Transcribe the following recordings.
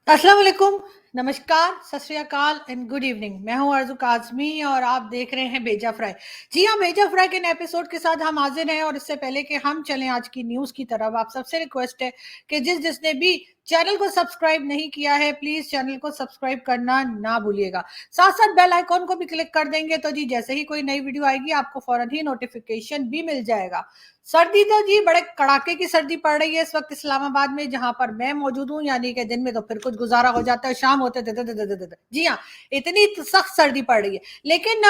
अस्सलाम वालेकुम, नमस्कार, सत श्री अकाल एंड गुड इवनिंग। मैं हूं अर्ज़ू काज़मी और आप देख रहे हैं भेजा फ्राई। जी हाँ, भेजा फ्राई के नए एपिसोड के साथ हम हाज़िर हैं और इससे पहले कि हम चलें आज की न्यूज़ की तरफ, आप सबसे रिक्वेस्ट है कि जिसने भी चैनल को सब्सक्राइब नहीं किया है, प्लीज़ चैनल को सब्सक्राइब करना ना भूलिएगा। साथ-साथ बेल आइकॉन को भी क्लिक कर देंगे तो जी जैसे ही कोई नई वीडियो आएगी आपको फ़ौरन ही नोटिफ़िकेशन भी मिल जाएगा। सर्दी तो जी बड़े कड़ाके की सर्दी पड़ रही है इस वक्त इस्लामाबाद में, जहां पर मैं मौजूद हूं। यानी कि दिन में तो फिर कुछ गुजारा हो जाता है, शाम होते जी हाँ, इतनी सख्त सर्दी पड़ रही है। लेकिन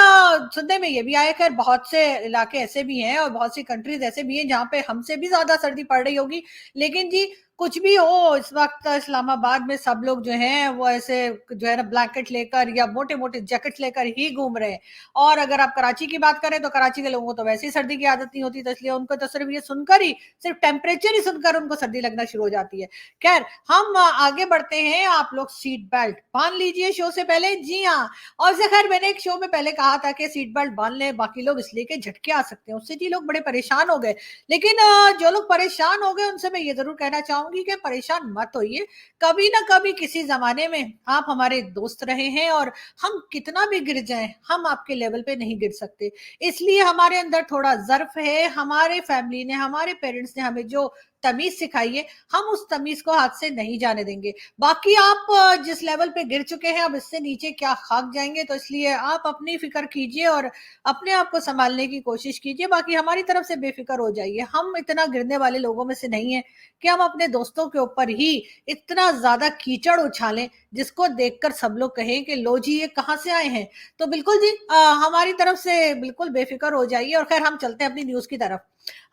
सुनने में ये भी आया कि बहुत से इलाके ऐसे भी हैं और बहुत सी कंट्रीज ऐसे भी हैं जहां पे हमसे भी ज्यादा सर्दी पड़ रही होगी। लेकिन जी कुछ भी हो, इस वक्त इस्लामाबाद में सब लोग जो हैं वो ऐसे जो है ना ब्लैंकेट लेकर या मोटे मोटे जैकेट लेकर ही घूम रहे हैं। और अगर आप कराची की बात करें तो कराची के लोगों को तो वैसे ही सर्दी की आदत नहीं होती, तो इसलिए उनको तो सिर्फ ये सुनकर ही, सिर्फ टेम्परेचर ही सुनकर उनको सर्दी लगना शुरू हो जाती है। खैर, हम आगे बढ़ते हैं। आप लोग सीट बेल्ट बांध लीजिए शो से पहले। जी हाँ, और से खैर मैंने एक शो में पहले कहा था कि सीट बेल्ट बांध लें, बाकी लोग इसलिए के झटके आ सकते हैं, उससे जी लोग बड़े परेशान हो गए। लेकिन जो लोग परेशान हो गए उनसे मैं ये जरूर कहना चाहूंगी कि परेशान मत होइए। कभी ना कभी किसी जमाने में आप हमारे दोस्त रहे हैं और हम कितना भी गिर जाएं, हम आपके लेवल पे नहीं गिर सकते। इसलिए हमारे अंदर थोड़ा ज़र्फ है, हमारे फैमिली ने, हमारे पेरेंट्स ने हमें जो तमीज़ सिखाई है, हम उस तमीज़ को हाथ से नहीं जाने देंगे। बाकी आप जिस लेवल पे गिर चुके हैं, अब इससे नीचे क्या खाक जाएँगे, तो इसलिए आप अपनी फ़िक्र कीजिए और अपने आप को सँभालने की कोशिश कीजिए। बाकी हमारी तरफ से बेफ़िक्र हो जाइए। हम इतना गिरने वाले लोगों में से नहीं हैं कि हम अपने दोस्तों के ऊपर ही इतना ज़्यादा कीचड़ उछालें, जिसको देखकर सब लोग कहें कि लो जी ये कहाँ से आए हैं। तो बिल्कुल जी हमारी तरफ से बिल्कुल बेफिक्र हो जाइए और खैर हम चलते हैं अपनी न्यूज़ की तरफ।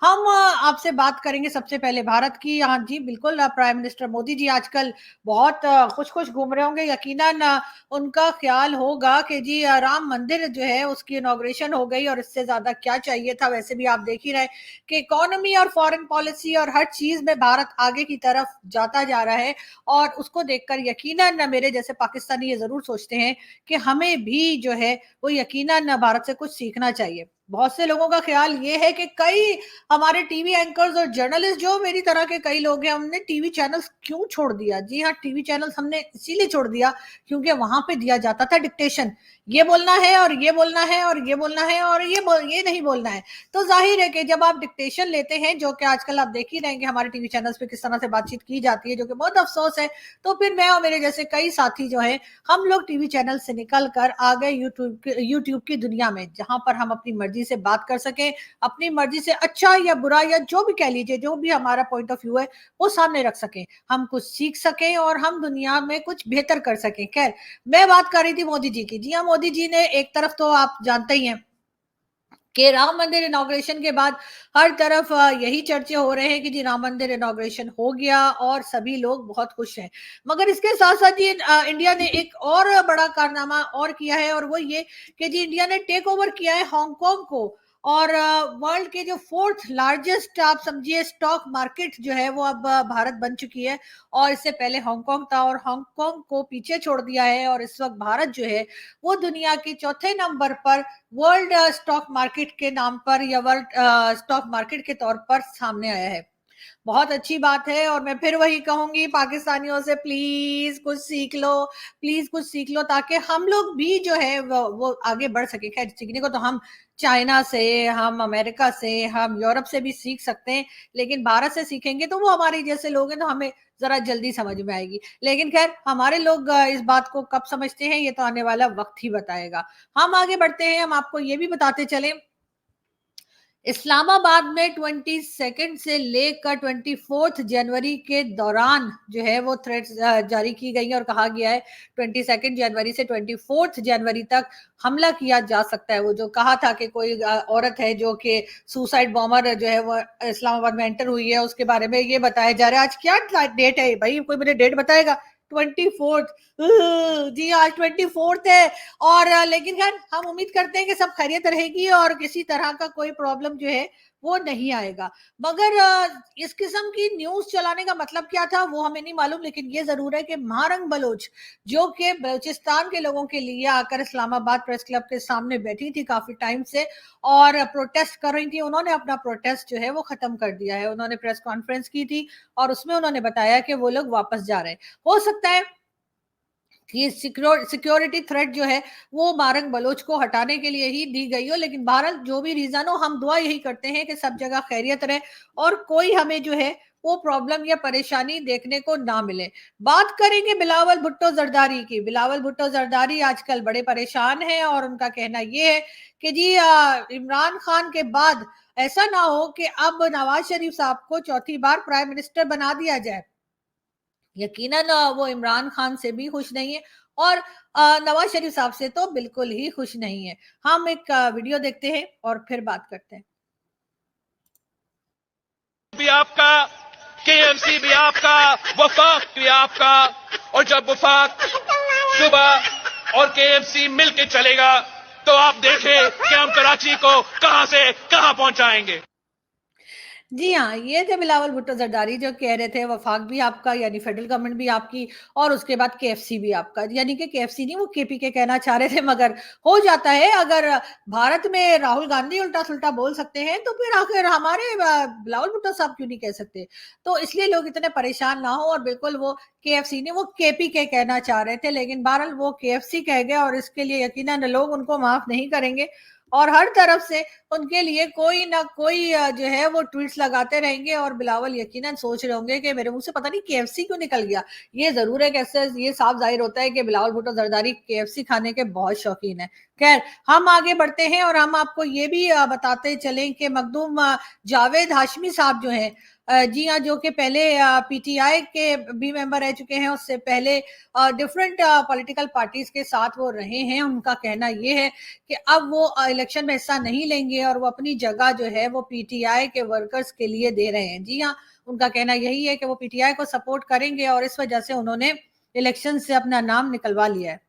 हम आपसे बात करेंगे सबसे पहले भारत की। हाँ जी, बिल्कुल प्राइम मिनिस्टर मोदी जी आजकल बहुत खुश-खुश घूम रहे होंगे। यकीनन उनका ख़्याल होगा कि जी राम मंदिर जो है उसकी इनॉग्रेशन हो गई और इससे ज़्यादा क्या चाहिए था। वैसे भी आप देख ही रहे हैं कि इकोनॉमी और फॉरेन पॉलिसी और हर चीज़ में भारत आगे की तरफ जाता जा रहा है। और उसको देखकर यकीनन मेरे जैसे पाकिस्तानी ये ज़रूर सोचते हैं कि हमें भी जो है वो यकीनन भारत से कुछ सीखना चाहिए। बहुत से लोगों का ख्याल ये है कि कई हमारे टीवी एंकर्स और जर्नलिस्ट जो मेरी तरह के कई लोग हैं, हमने टीवी चैनल्स क्यों छोड़ दिया? जी हाँ, टीवी चैनल्स हमने इसीलिए छोड़ दिया क्योंकि वहां पे दिया जाता था डिक्टेशन। ये बोलना है और ये बोलना है और ये बोलना है और ये नहीं बोलना है। तो जाहिर है कि जब आप डिक्टेशन लेते हैं, जो कि आजकल आप देख ही रहे हैं कि हमारे टीवी चैनल्स पे किस तरह से बातचीत की जाती है, जो कि बहुत अफसोस है। तो फिर मैं और मेरे जैसे कई साथी जो हैं, हम लोग टीवी चैनल से निकल कर आ गए यूट्यूब की दुनिया में, जहां पर हम अपनी मर्जी से बात कर सकें, अपनी मर्जी से अच्छा या बुरा या जो भी कह लीजिए, जो भी हमारा पॉइंट ऑफ व्यू है वो सामने रख सकें, हम कुछ सीख सकें और हम दुनिया में कुछ बेहतर कर सकें। खैर, मैं बात कर रही थी मोदी जी की। जी हाँ, मोदी जी ने एक तरफ तो आप जानते ही हैं कि राम मंदिर इनॉग्रेशन के बाद हर तरफ यही चर्चे हो रहे हैं कि जी राम मंदिर इनॉग्रेशन हो गया और सभी लोग बहुत खुश हैं। मगर इसके साथ साथ जी इंडिया ने एक और बड़ा कारनामा और किया है और वो ये कि जी इंडिया ने टेक ओवर किया है हांगकांग को। और वर्ल्ड के जो फोर्थ लार्जेस्ट आप समझिए स्टॉक मार्केट जो है वो अब भारत बन चुकी है। और इससे पहले हांगकांग था और हांगकांग को पीछे छोड़ दिया है और इस वक्त भारत जो है वो दुनिया के चौथे नंबर पर वर्ल्ड स्टॉक मार्केट के नाम पर या वर्ल्ड स्टॉक मार्केट के तौर पर सामने आया है। बहुत अच्छी बात है और मैं फिर वही कहूंगी पाकिस्तानियों से, प्लीज कुछ सीख लो, प्लीज कुछ सीख लो ताकि हम लोग भी जो है वो आगे बढ़ सके। खैर, सीखने को तो हम चाइना से, हम अमेरिका से, हम यूरोप से भी सीख सकते हैं, लेकिन भारत से सीखेंगे तो वो हमारे जैसे लोग हैं तो हमें जरा जल्दी समझ में आएगी। लेकिन खैर, हमारे लोग इस बात को कब समझते हैं ये तो आने वाला वक्त ही बताएगा। हम आगे बढ़ते हैं। हम आपको ये भी बताते चले, इस्लामाबाद में 22 से लेकर 24 जनवरी के दौरान जो है वो थ्रेड्स जारी की गई है और कहा गया है 22 जनवरी से 24 जनवरी तक हमला किया जा सकता है। वो जो कहा था कि कोई औरत है जो कि सुसाइड बॉम्बर जो है वो इस्लामाबाद में एंटर हुई है, उसके बारे में ये बताया जा रहा है। आज क्या डेट है भाई, कोई मुझे डेट बताएगा? 24। जी, आज 24 है। और लेकिन खैर हम उम्मीद करते हैं कि सब खैरियत रहेगी और किसी तरह का कोई प्रॉब्लम जो है वो नहीं आएगा। मगर इस किस्म की न्यूज चलाने का मतलब क्या था वो हमें नहीं मालूम, लेकिन ये जरूर है कि महारंग बलोच जो कि बलूचिस्तान के लोगों के लिए आकर इस्लामाबाद प्रेस क्लब के सामने बैठी थी काफी टाइम से और प्रोटेस्ट कर रही थी, उन्होंने अपना प्रोटेस्ट जो है वो खत्म कर दिया है। उन्होंने प्रेस कॉन्फ्रेंस की थी और उसमें उन्होंने बताया कि वो लोग वापस जा रहे हैं। हो सकता है ये सिक्योरिटी थ्रेट जो है वो मारंग बलोच को हटाने के लिए ही दी गई हो, लेकिन बहरहाल जो भी रीजन हो, हम दुआ यही करते हैं कि सब जगह खैरियत रहे और कोई हमें जो है वो प्रॉब्लम या परेशानी देखने को ना मिले। बात करेंगे बिलावल भुट्टो जरदारी की। बिलावल भुट्टो जरदारी आजकल बड़े परेशान हैं और उनका कहना ये है कि जी इमरान खान के बाद ऐसा ना हो कि अब नवाज शरीफ साहब को चौथी बार प्राइम मिनिस्टर बना दिया जाए। यकीनन वो इमरान खान से भी खुश नहीं है और नवाज शरीफ साहब से तो बिल्कुल ही खुश नहीं है। हम एक वीडियो देखते हैं और फिर बात करते हैं। भी आपका, केएमसी भी आपका, वफाक भी आपका, और जब वफाक सुबह और केएमसी मिलके चलेगा तो आप देखें कि हम कराची को कहां से कहां पहुंचाएंगे। जी हाँ, ये थे बिलावल भुट्टो जरदारी जो कह रहे थे वफाक भी आपका यानी फेडरल गवर्नमेंट भी आपकी और उसके बाद केएफसी भी आपका, यानी कि केएफसी नहीं वो केपीके कहना चाह रहे थे, मगर हो जाता है। अगर भारत में राहुल गांधी उल्टा सुल्टा बोल सकते हैं तो फिर आखिर हमारे बिलावल भुट्टो साहब क्यों नहीं कह सकते। तो इसलिए लोग इतने परेशान ना हो, और बिल्कुल वो केएफसी नहीं वो केपीके कहना चाह रहे थे, लेकिन बहरहाल वो केएफसी कह गए और इसके लिए यकीनन लोग उनको माफ नहीं करेंगे और हर तरफ से उनके लिए कोई ना कोई जो है वो ट्वीट्स लगाते रहेंगे। और बिलावल यकीनन सोच रहे होंगे कि मेरे मुंह से पता नहीं केएफसी क्यों निकल गया। ये जरूर है कैसे ये साफ जाहिर होता है कि बिलावल भुट्टो जरदारी केएफसी खाने के बहुत शौकीन है। खैर, हम आगे बढ़ते हैं और हम आपको ये भी बताते चलें कि मखदूम जावेद हाशमी साहब जो हैं, जी हाँ, जो कि पहले पीटीआई के भी मेंबर रह चुके हैं, उससे पहले डिफरेंट पॉलिटिकल पार्टीज के साथ वो रहे हैं। उनका कहना ये है कि अब वो इलेक्शन में हिस्सा नहीं लेंगे और वो अपनी जगह जो है वो पीटीआई के वर्कर्स के लिए दे रहे हैं। जी हाँ, उनका कहना यही है कि वो पीटीआई को सपोर्ट करेंगे और इस वजह से उन्होंने इलेक्शन से अपना नाम निकलवा लिया है।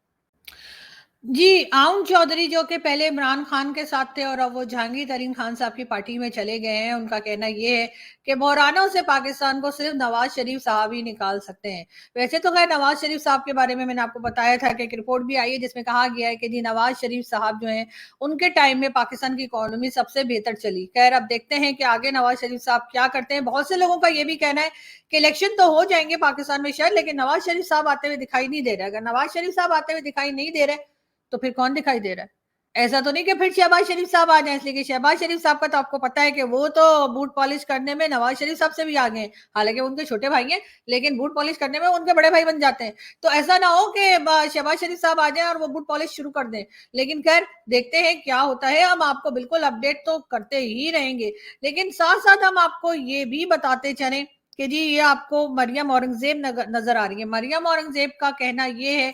जी, आउन चौधरी जो कि पहले इमरान खान के साथ थे और अब वो जहांगीर तरीन खान साहब की पार्टी में चले गए हैं। उनका कहना ये है कि बहरानों से पाकिस्तान को सिर्फ नवाज शरीफ साहब ही निकाल सकते हैं। वैसे तो खैर नवाज शरीफ साहब के बारे में मैंने आपको बताया था कि एक रिपोर्ट भी आई है जिसमें कहा गया है कि जी नवाज शरीफ साहब जो हैं उनके टाइम में पाकिस्तान की इकोनॉमी सबसे बेहतर चली। खैर, अब देखते हैं कि आगे नवाज शरीफ साहब क्या करते हैं। बहुत से लोगों का ये भी कहना है कि इलेक्शन तो हो जाएंगे पाकिस्तान में शायद, लेकिन नवाज शरीफ साहब आते हुए दिखाई नहीं दे रहे। अगर नवाज शरीफ साहब आते हुए दिखाई नहीं दे रहे तो फिर कौन दिखाई दे रहा है? ऐसा तो नहीं कि फिर शहबाज शरीफ साहब आ जाए, इसलिए कि शहबाज शरीफ साहब का तो आपको पता है कि वो तो बूट पॉलिश करने में नवाज शरीफ साहब से भी आगे हैं। हालांकि उनके छोटे भाई हैं, लेकिन बूट पॉलिश करने में उनके बड़े भाई बन जाते हैं। तो ऐसा ना हो कि शहबाज शरीफ साहब आ जाए और वो बूट पॉलिश शुरू कर दें। लेकिन खैर, देखते हैं क्या होता है। हम आपको बिल्कुल अपडेट तो करते ही रहेंगे, लेकिन साथ साथ हम आपको ये भी बताते चले कि जी ये आपको मरियम औरंगजेब नजर आ रही है। मरियम औरंगजेब का कहना ये है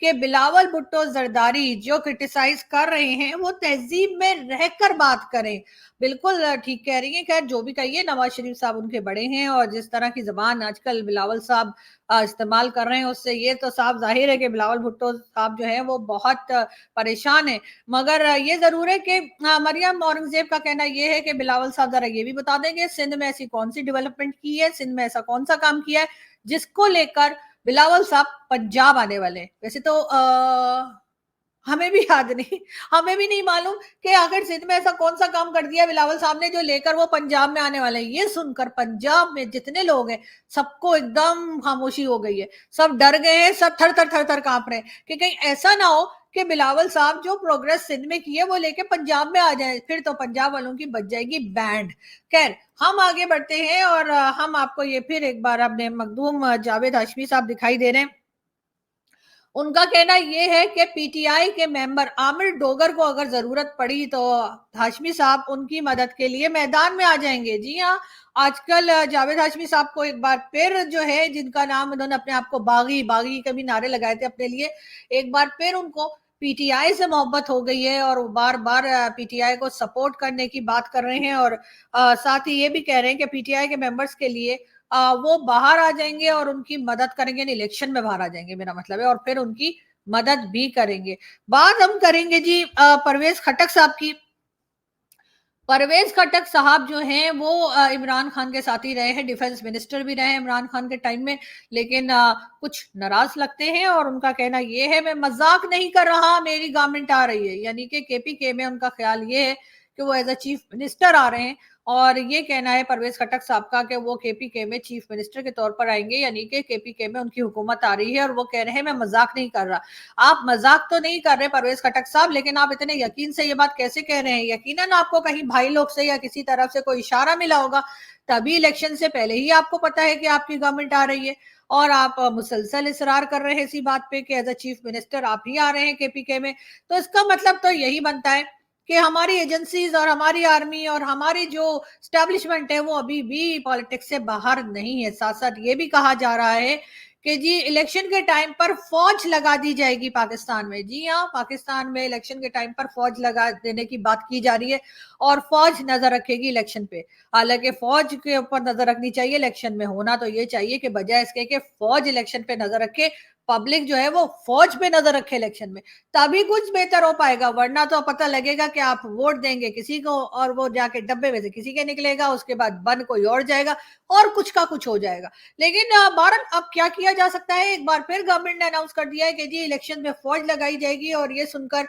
कि बिलावल भुट्टो जरदारी जो क्रिटिसाइज कर रहे हैं वो तहजीब में रहकर बात करें। बिल्कुल ठीक कह रही है। खैर, जो भी कहिए, नवाज शरीफ साहब उनके बड़े हैं और जिस तरह की जबान आजकल बिलावल साहब इस्तेमाल कर रहे हैं उससे ये तो साफ जाहिर है कि बिलावल भुट्टो साहब जो है वो बहुत परेशान है। मगर ये जरूर है कि मरियम औरंगजेब का कहना ये है कि बिलावल साहब जरा ये भी बता देंगे सिंध में ऐसी कौन सी डेवलपमेंट की है, सिंध में ऐसा कौन सा काम किया है जिसको लेकर बिलावल साहब पंजाब आने वाले। वैसे तो हमें भी याद नहीं, हमें भी नहीं मालूम कि आखिर सिंध में ऐसा कौन सा काम कर दिया बिलावल साहब ने जो लेकर वो पंजाब में आने वाले हैं। ये सुनकर पंजाब में जितने लोग हैं सबको एकदम खामोशी हो गई है। सब डर गए हैं, सब थर थर थर थर कांप रहे हैं कि कहीं ऐसा ना हो कि बिलावल साहब जो प्रोग्रेस सिंध में की है वो लेके पंजाब में आ जाए, फिर तो पंजाब वालों की बच जाएगी बैंड। खैर, हम आगे बढ़ते हैं और हम आपको ये फिर एक बार अपने मखदूम जावेद हाशमी साहब दिखाई दे रहे हैं। उनका कहना यह है कि पीटीआई के मेंबर आमिर डोगर को अगर जरूरत पड़ी तो हाशमी साहब उनकी मदद के लिए मैदान में आ जाएंगे। जी हाँ, आजकल जावेद हाशमी साहब को एक बार फिर जो है जिनका नाम उन्होंने अपने आप को बागी बागी के भी नारे लगाए थे अपने लिए, एक बार फिर उनको पीटीआई से मोहब्बत हो गई है और बार बार पीटीआई को सपोर्ट करने की बात कर रहे हैं और साथ ही ये भी कह रहे हैं कि पीटीआई के मेंबर्स के लिए वो बाहर आ जाएंगे और उनकी मदद करेंगे, इलेक्शन में बाहर आ जाएंगे मेरा मतलब है, और फिर उनकी मदद भी करेंगे। बात हम करेंगे जी परवेज खटक साहब की। परवेज खटक साहब जो हैं वो इमरान खान के साथ ही रहे हैं, डिफेंस मिनिस्टर भी रहे हैं इमरान खान के टाइम में, लेकिन कुछ नाराज लगते हैं और उनका कहना ये है मैं मजाक नहीं कर रहा, मेरी गवर्नमेंट आ रही है, यानी कि केपीके में उनका ख्याल ये है कि वो एज अ चीफ मिनिस्टर आ रहे हैं और ये कहना है परवेज खटक साहब का कि वो केपीके में चीफ मिनिस्टर के तौर पर आएंगे, यानी कि केपीके में उनकी हुकूमत आ रही है। और वो कह रहे हैं मैं मजाक नहीं कर रहा। आप मजाक तो नहीं कर रहे परवेज खटक साहब, लेकिन आप इतने यकीन से ये बात कैसे कह रहे हैं? यकीनन आपको कहीं भाई लोग से या किसी तरफ से कोई इशारा मिला होगा, तभी इलेक्शन से पहले ही आपको पता है कि आपकी गवर्नमेंट आ रही है और आप मुसलसल इसरार कर रहे हैं इसी बात पे कि एज अ चीफ मिनिस्टर आप ही आ रहे हैं केपीके में। तो इसका मतलब तो यही बनता है कि हमारी एजेंसीज और हमारी आर्मी और हमारी जो स्टैब्लिशमेंट है वो अभी भी पॉलिटिक्स से बाहर नहीं है। साथ साथ ये भी कहा जा रहा है कि जी इलेक्शन के टाइम पर फौज लगा दी जाएगी पाकिस्तान में। जी हाँ, पाकिस्तान में इलेक्शन के टाइम पर फौज लगा देने की बात की जा रही है और फौज नजर रखेगी इलेक्शन पे। हालांकि फौज के ऊपर नजर रखनी चाहिए, इलेक्शन में होना तो ये चाहिए कि बजाय इसके कि फौज इलेक्शन पे नजर रखे, पब्लिक जो है वो फौज पे नजर रखे इलेक्शन में, तभी कुछ बेहतर हो पाएगा। वरना तो पता लगेगा कि आप वोट देंगे किसी को और वो जाके डब्बे में से किसी के निकलेगा, उसके बाद बन कोई और जाएगा और कुछ का कुछ हो जाएगा। लेकिन भारत अब क्या किया जा सकता है? एक बार फिर गवर्नमेंट ने अनाउंस कर दिया है कि जी इलेक्शन में फौज लगाई जाएगी। और ये सुनकर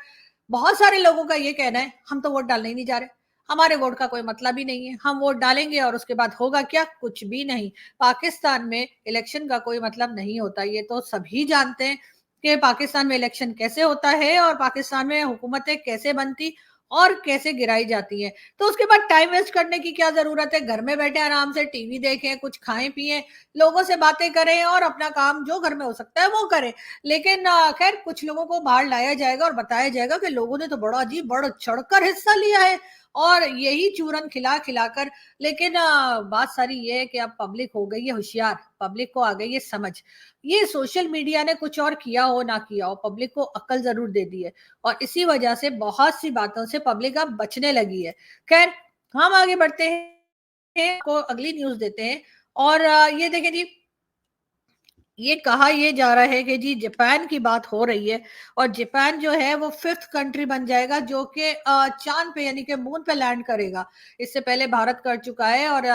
बहुत सारे लोगों का ये कहना है हम तो वोट डालने ही नहीं जा रहे, हमारे वोट का कोई मतलब ही नहीं है, हम वोट डालेंगे और उसके बाद होगा क्या? कुछ भी नहीं। पाकिस्तान में इलेक्शन का कोई मतलब नहीं होता, ये तो सभी जानते हैं कि पाकिस्तान में इलेक्शन कैसे होता है और पाकिस्तान में हुकूमतें कैसे बनती और कैसे गिराई जाती हैं। तो उसके बाद टाइम वेस्ट करने की क्या जरूरत है? घर में बैठे आराम से टीवी देखें, कुछ खाएं पिएं, लोगों से बातें करें और अपना काम जो घर में हो सकता है वो करें। लेकिन खैर कुछ लोगों को बाहर लाया जाएगा और बताया जाएगा कि लोगों ने तो बड़ा अजीब बढ़ चढ़कर हिस्सा लिया है और यही चूरन खिला खिलाकर। लेकिन बात सारी ये है कि अब पब्लिक हो गई है होशियार, पब्लिक को आ गई है समझ। ये सोशल मीडिया ने कुछ और किया हो ना किया हो, पब्लिक को अक्ल जरूर दे दी है और इसी वजह से बहुत सी बातों से पब्लिक अब बचने लगी है। खैर हम आगे बढ़ते हैं, को अगली न्यूज देते हैं। और ये देखें जी, ये कहा ये जा रहा है कि जी जापान की बात हो रही है और जापान जो है वो 5th कंट्री बन जाएगा जो कि चांद पे यानी कि मून पे लैंड करेगा। इससे पहले भारत कर चुका है और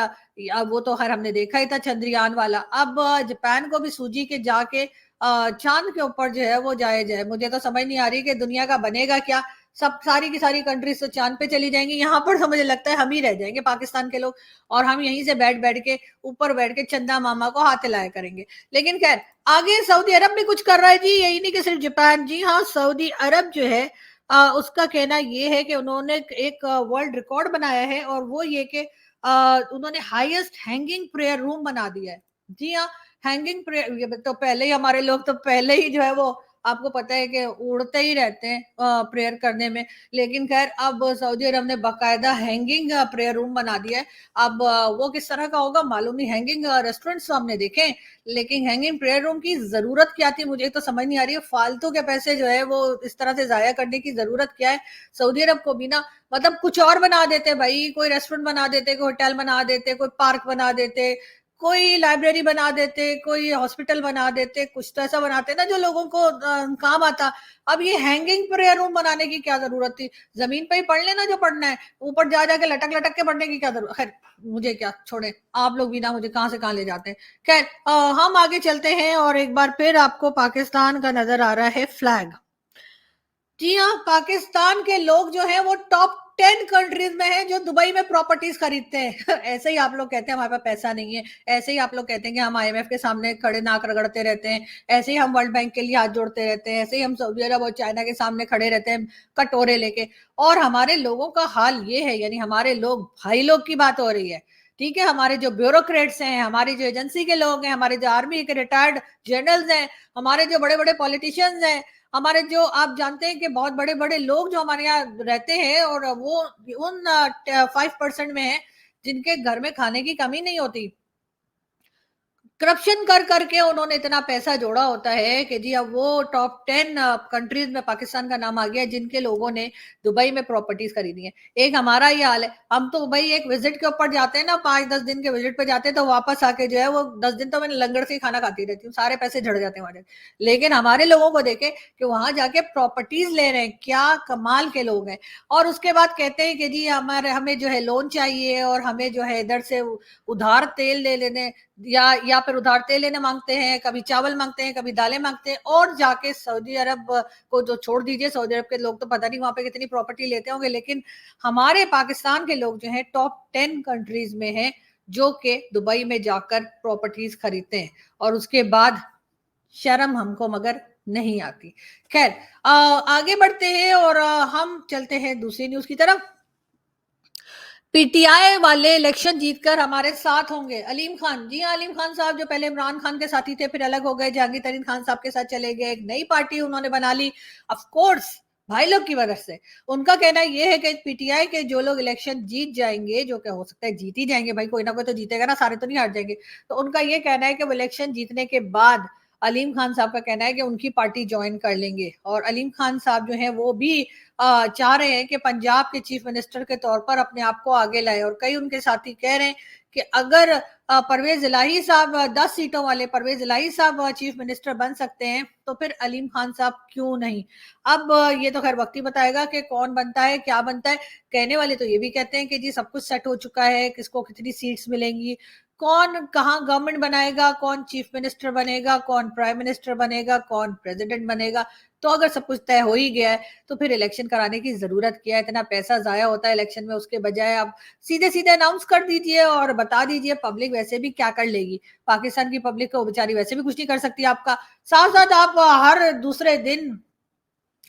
वो तो हर हमने देखा ही था चंद्रयान वाला। अब जापान को भी सूझी के जाके चांद के ऊपर जो है वो जाया जाए। मुझे तो समझ नहीं आ रही कि दुनिया का बनेगा क्या। सब सारी की सारी कंट्रीज तो चांद पे चली जाएंगी, यहाँ पर तो मुझे लगता है हम ही रह जाएंगे पाकिस्तान के लोग और हम यहीं से बैठ बैठ के ऊपर बैठ के चंदा मामा को हाथ हिलाया करेंगे। लेकिन खैर आगे सऊदी अरब भी कुछ कर रहा है जी, यही नहीं कि सिर्फ जापान। जी हाँ, सऊदी अरब जो है उसका कहना ये है कि उन्होंने एक वर्ल्ड रिकॉर्ड बनाया है और वो ये कि उन्होंने हाईएस्ट हैंगिंग प्रेयर रूम बना दिया है। जी हाँ, हैंगिंग प्रेयर तो पहले ही हमारे लोग तो पहले ही जो है वो आपको पता है कि उड़ते ही रहते हैं प्रेयर करने में। लेकिन खैर अब सऊदी अरब ने बाकायदा हैंगिंग प्रेयर रूम बना दिया है। अब वो किस तरह का होगा मालूम नहीं। हैंगिंग रेस्टोरेंट्स तो हमने देखे, लेकिन हैंगिंग प्रेयर रूम की जरूरत क्या थी मुझे तो समझ नहीं आ रही है। फालतू के पैसे जो है वो इस तरह से जाया करने की जरूरत क्या है? सऊदी अरब को भी ना मतलब कुछ और बना देते भाई, कोई रेस्टोरेंट बना देते, कोई होटल बना देते, कोई पार्क बना देते, कोई लाइब्रेरी बना देते, कोई हॉस्पिटल बना देते, कुछ तो ऐसा बनाते ना जो लोगों को काम आता। अब ये हैंगिंग प्रेयर रूम बनाने की क्या जरूरत थी? जमीन पे ही पढ़ लेना जो पढ़ना है, ऊपर जा जाके लटक लटक के पढ़ने की क्या जरूरत? खैर मुझे क्या, छोड़े आप लोग भी ना मुझे कहां से कहां ले जाते हैं। खैर हम आगे चलते हैं और एक बार फिर आपको पाकिस्तान का नजर आ रहा है फ्लैग। जी हाँ, पाकिस्तान के लोग जो हैं वो टॉप 10 कंट्रीज में हैं जो दुबई में प्रॉपर्टीज खरीदते हैं। ऐसे ही आप लोग कहते हैं हमारे पास पैसा नहीं है, ऐसे ही आप लोग कहते हैं कि हम आईएमएफ के सामने खड़े नाक रगड़ते रहते हैं, ऐसे ही हम वर्ल्ड बैंक के लिए हाथ जोड़ते रहते हैं, ऐसे ही हम सऊदी अरब और चाइना के सामने खड़े रहते हैं कटोरे लेके। और हमारे लोगों का हाल ये है, यानी हमारे लोग भाई लोग की बात हो रही है, ठीक है। हमारे जो ब्यूरोक्रेट्स हैं, हमारी जो एजेंसी के लोग हैं, हमारे जो आर्मी के रिटायर्ड जनरल्स हैं, हमारे जो बड़े बड़े पॉलिटिशियंस हैं, हमारे जो आप जानते हैं कि बहुत बड़े बड़े लोग जो हमारे यहाँ रहते हैं और वो उन 5% में है जिनके घर में खाने की कमी नहीं होती। करप्शन कर करके उन्होंने इतना पैसा जोड़ा होता है कि जी अब वो टॉप 10 कंट्रीज में पाकिस्तान का नाम आ गया जिनके लोगों ने दुबई में प्रॉपर्टीज खरीदी है। एक हमारा ही हाल है, हम तो भाई एक विजिट के ऊपर जाते हैं ना, 5-10 दिन के विजिट पे जाते हैं तो वापस आके जो है वो 10 दिन तो मैं लंगर से ही खाना खाती रहती हूँ, सारे पैसे झड़ जाते हैं वहां। लेकिन हमारे लोगों को देखे कि वहां जाके प्रॉपर्टीज ले रहे हैं, क्या कमाल के लोग हैं। और उसके बाद कहते हैं कि जी हमें जो है लोन चाहिए और हमें जो है इधर से उधार तेल ले लेने या फिर उधार तेल लेने मांगते हैं, कभी चावल मांगते हैं, कभी दालें मांगते हैं, और जाके सऊदी अरब को जो छोड़ दीजिए, सऊदी अरब के लोग तो पता नहीं वहां पे कितनी प्रॉपर्टी लेते होंगे, लेकिन हमारे पाकिस्तान के लोग जो है टॉप 10 कंट्रीज में है जो कि दुबई में जाकर प्रॉपर्टीज खरीदते हैं, और उसके बाद शर्म हमको मगर नहीं आती। खैर, आगे बढ़ते हैं और हम चलते हैं दूसरी न्यूज की तरफ। पीटीआई वाले इलेक्शन जीतकर हमारे साथ होंगे, अलीम खान। जी हाँ, अलीम खान साहब जो पहले इमरान खान के साथी थे, फिर अलग हो गए, जहांगीर तरीन खान साहब के साथ चले गए, एक नई पार्टी उन्होंने बना ली, ऑफ कोर्स भाई लोग की वजह से। उनका कहना यह है कि पीटीआई के जो लोग इलेक्शन जीत जाएंगे, जो क्या हो सकता है जीत ही जाएंगे, भाई कोई ना कोई तो जीतेगा ना, सारे तो नहीं हार जाएंगे, तो उनका यह कहना है कि वो इलेक्शन जीतने के बाद अलीम खान साहब का कहना है कि उनकी पार्टी ज्वाइन कर लेंगे। और अलीम खान साहब जो है वो भी चाह रहे हैं कि पंजाब के चीफ मिनिस्टर के तौर पर अपने आप को आगे लाए, और कई उनके साथी कह रहे हैं कि अगर परवेज इलाही साहब 10 सीटों वाले परवेज इलाही साहब चीफ मिनिस्टर बन सकते हैं तो फिर अलीम खान साहब क्यों नहीं। अब ये तो खैर वक्त ही बताएगा कि कौन बनता है, क्या बनता है। कहने वाले तो ये भी कहते हैं कि जी सब कुछ सेट हो चुका है, किसको कितनी सीट्स मिलेंगी, कौन कहाँ गवर्नमेंट बनाएगा, कौन चीफ मिनिस्टर बनेगा, कौन प्राइम मिनिस्टर बनेगा, कौन प्रेसिडेंट बनेगा। तो अगर सब कुछ तय हो ही गया है तो फिर इलेक्शन कराने की जरूरत क्या है, इतना पैसा जाया होता है इलेक्शन में, उसके बजाय आप सीधे सीधे अनाउंस कर दीजिए और बता दीजिए, पब्लिक वैसे भी क्या कर लेगी, पाकिस्तान की पब्लिक को बेचारी वैसे भी कुछ नहीं कर सकती आपका। साथ साथ आप हर दूसरे दिन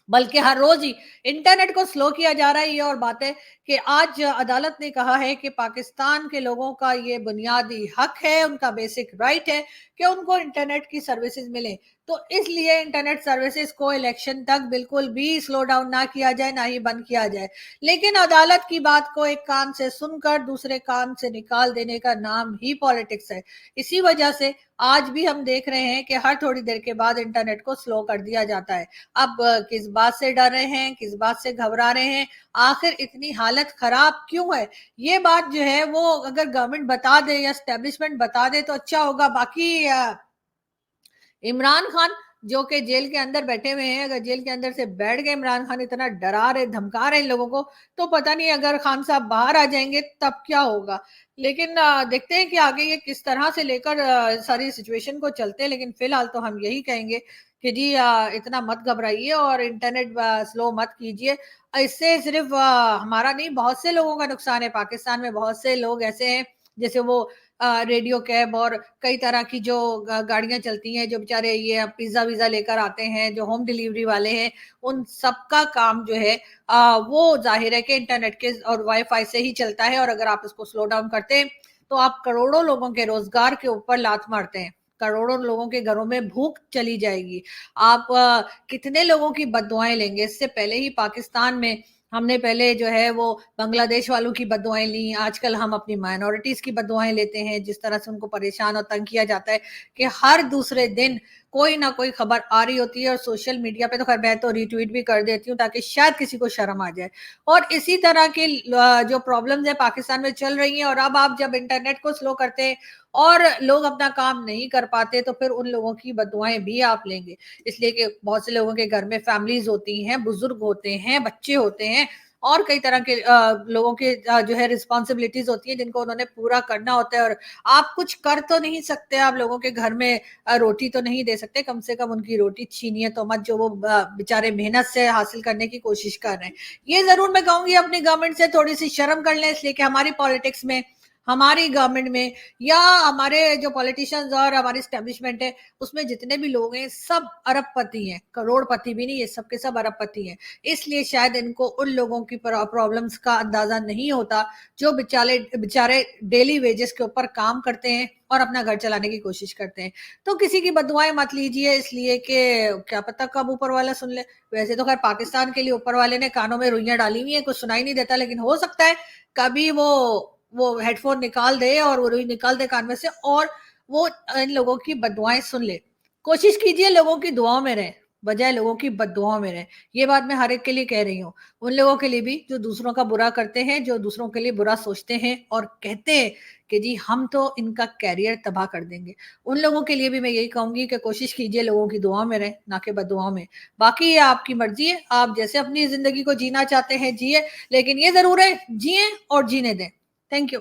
बल्कि हर रोज ही इंटरनेट को स्लो किया जा रहा है। ये और बात है कि आज अदालत ने कहा है कि पाकिस्तान के लोगों का ये बुनियादी हक है, उनका बेसिक राइट है कि उनको इंटरनेट की सर्विसेज मिले, तो इसलिए इंटरनेट सर्विसेज को इलेक्शन तक बिल्कुल भी स्लो डाउन ना किया जाए, ना ही बंद किया जाए। लेकिन अदालत की बात को एक कान से सुनकर दूसरे कान से निकाल देने का नाम ही पॉलिटिक्स है। इसी वजह से आज भी हम देख रहे हैं कि हर थोड़ी देर के बाद इंटरनेट को स्लो कर दिया जाता है। अब किस बात से डर रहे हैं, किस बात से घबरा रहे हैं, आखिर इतनी हालत खराब क्यों है, ये बात जो है वो अगर गवर्नमेंट बता दे या एस्टेब्लिशमेंट बता दे तो अच्छा होगा। बाकी इमरान खान जो कि जेल के अंदर बैठे हुए हैं, अगर जेल के अंदर से बैठ गए इमरान खान, इतना डरा रहे धमका रहे इन लोगों को, तो पता नहीं अगर खान साहब बाहर आ जाएंगे तब क्या होगा। लेकिन देखते हैं कि आगे ये किस तरह से लेकर सारी सिचुएशन को चलते हैं। लेकिन फिलहाल तो हम यही कहेंगे कि जी इतना मत घबराइए और इंटरनेट स्लो मत कीजिए। इससे सिर्फ हमारा नहीं, बहुत से लोगों का नुकसान है। पाकिस्तान में बहुत से लोग ऐसे हैं जैसे वो रेडियो कैब और कई तरह की जो गाड़ियां चलती हैं, जो बेचारे ये पिज्जा विज़ा लेकर आते हैं, जो होम डिलीवरी वाले हैं, उन सबका काम जो है वो जाहिर है कि इंटरनेट के और वाईफाई से ही चलता है। और अगर आप इसको स्लो डाउन करते हैं तो आप करोड़ों लोगों के रोजगार के ऊपर लात मारते हैं, करोड़ों लोगों के घरों में भूख चली जाएगी। आप कितने लोगों की बददुआएं लेंगे। इससे पहले ही पाकिस्तान में हमने पहले जो है वो बांग्लादेश वालों की बददुआएं ली, आजकल हम अपनी माइनॉरिटीज की बददुआएं लेते हैं। जिस तरह से उनको परेशान और तंग किया जाता है कि हर दूसरे दिन कोई ना कोई खबर आ रही होती है, और सोशल मीडिया पे तो खैर मैं तो रीट्वीट भी कर देती हूँ ताकि शायद किसी को शर्म आ जाए। और इसी तरह की जो प्रॉब्लम्स है पाकिस्तान में चल रही हैं, और अब आप जब इंटरनेट को स्लो करते हैं और लोग अपना काम नहीं कर पाते तो फिर उन लोगों की बददुआएं भी आप लेंगे। इसलिए कि बहुत से लोगों के घर में फैमिलीज होती हैं, बुजुर्ग होते हैं, बच्चे होते हैं, और कई तरह के लोगों के जो है रिस्पॉन्सिबिलिटीज होती हैं जिनको उन्होंने पूरा करना होता है। और आप कुछ कर तो नहीं सकते, आप लोगों के घर में रोटी तो नहीं दे सकते, कम से कम उनकी रोटी छीनिए तो मत, जो वो बेचारे मेहनत से हासिल करने की कोशिश कर रहे हैं। ये जरूर मैं कहूंगी अपनी गवर्नमेंट से थोड़ी सी शर्म कर लें, इसलिए कि हमारी पॉलिटिक्स में, हमारी गवर्नमेंट में, या हमारे जो पॉलिटिशियंस और हमारी स्टैब्लिशमेंट है उसमें जितने भी लोग हैं सब अरबपति हैं, करोड़पति भी नहीं, ये सब के सब अरबपति हैं। इसलिए शायद इनको उन लोगों की प्रॉब्लम्स का अंदाजा नहीं होता जो बेचारे डेली वेजेस के ऊपर काम करते हैं और अपना घर चलाने की कोशिश करते हैं। तो किसी की बददुआएं मत लीजिए, इसलिए कि क्या पता कब ऊपर वाला सुन ले। वैसे तो खैर पाकिस्तान के लिए ऊपर वाले ने कानों में रुइयां डाली हुई है, कुछ सुनाई नहीं देता, लेकिन हो सकता है कभी वो हेडफोन निकाल दे और वो रुई निकाल दे कान में से, और वो इन लोगों की बददुआएं सुन ले। कोशिश कीजिए लोगों की दुआओं में रहें बजाय लोगों की बददुआओं में रहें। ये बात मैं हर एक के लिए कह रही हूँ, उन लोगों के लिए भी जो दूसरों का बुरा करते हैं, जो दूसरों के लिए बुरा सोचते हैं और कहते हैं कि जी हम तो इनका कैरियर तबाह कर देंगे, उन लोगों के लिए भी मैं यही कहूंगी कि कोशिश कीजिए लोगों की दुआओं में रहें, ना कि बददुआओं में। बाकी ये आपकी मर्जी है, आप जैसे अपनी जिंदगी को जीना चाहते हैं जिए, लेकिन ये जरूर है जिए और जीने दें। Thank you.